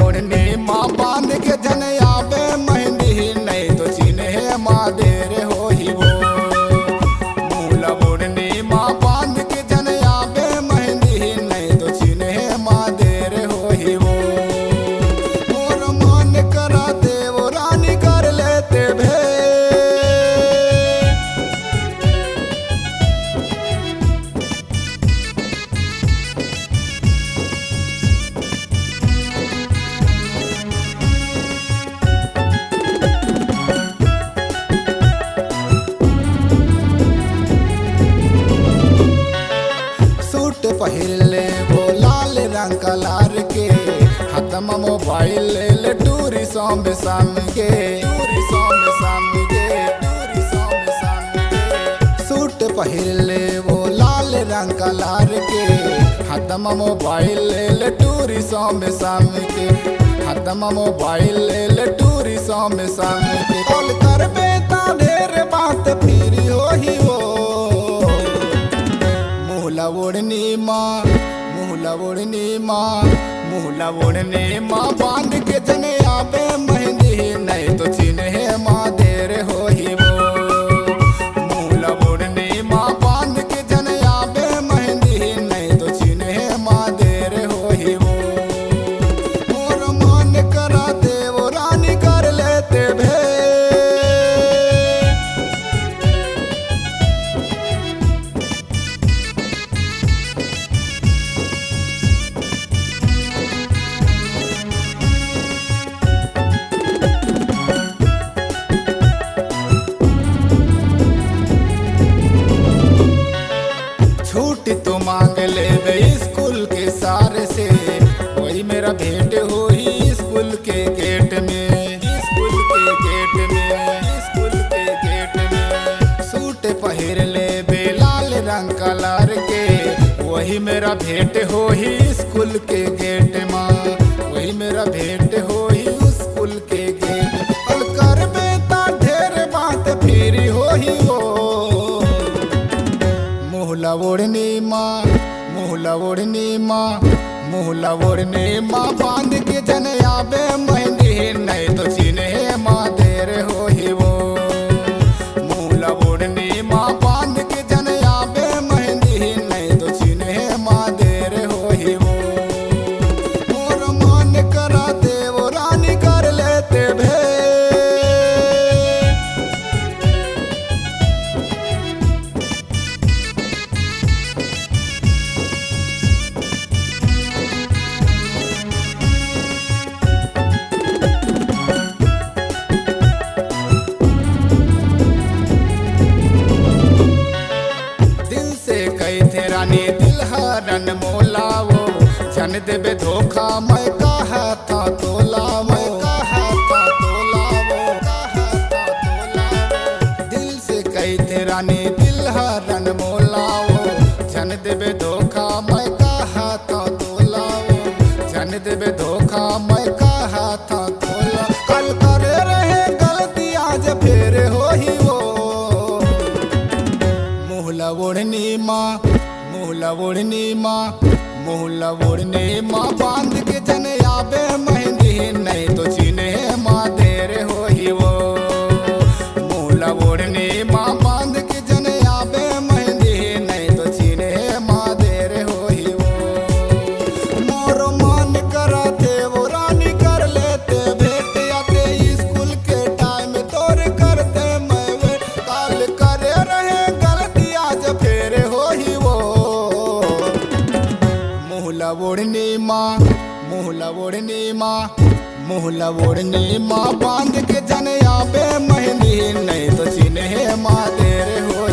ओढ़नी माँ बांध के जन आवे मेहंदी नहीं तो चिन्हे माँ देर हो ही वो मूला ओढ़नी माँ बांध के जन आवे मेहंदी नहीं तो चिन्हे माँ देर हो ही वो मोर मन कराते वो रानी कर लेते भे पहिर ले वो लाल रंग कलर के हाथमा मोबाइल ले टूरी सोम शाम के सूट पहिर ले वो लाल रंग कलर के हाथमा मोबाइल ले टूरी सोम शाम के हाथमा मोबाइल ले टूरी सोम शाम के कॉल कर बेटा ढेर बात फिर हो ही वो मूला ओढ़नी माँ बांध के जने आवे मेहंदी नहीं तो चिन्हे माँ देर हो ही वो मूला ओढ़नी माँ बांध के जने आवे मेहंदी नहीं तो चिन्हे माँ देर हो ही वो मोर मन कराते वो रानी कर लेते भे तो मांग ले स्कूल के सारे से वही मेरा भेंट हुई स्कूल के गेट में सूट पहिर ले लाल रंग कलर के वही मेरा भेंट हुई स्कूल के गेट माँ वही मेरा भेंट हुई स्कूल के गेट पल कर बेटा ढेर बात फिर हो ही वो मूला ओढ़नी माँ बांध के जन आवे मेहंदी नहीं तो चिन्हे माँ देर हो ही वो मूला ओढ़नी माँ बांध के जन आवे मेहंदी नहीं तो चिन्हे माँ देर हो ही वो मोर मन कराते वो रानी कर लेते भे रानी दिल हरन मोला वो जन देवे धोखा मैं कहा था तोला दिल से कही थे रानी दिल हरन मोला वो जन देवे धोखा मैं कहा था तोला वो जन देवे धोखा मैं कहा था तोला कल करे रहे गलती आज फिर हो ही वो मूला ओढ़नी माँ बांध के जन आवे मेहंदी नहीं तो चिन्हे माँ देर हो ही वो मूला ओढ़नी माँ बांध के जन आवे मेहंदी नहीं तो चिन्हे माँ देर हो ही वो मोर मन कराते वो रानी कर लेते भेंट आते स्कूल के टाइम तोर करते मैं वेट काल करे रहे गलती आज फिर हो ही वो मूला ओढ़नी माँ बांध के जन आवे मेहंदी नहीं तो चिन्हे माँ देर हो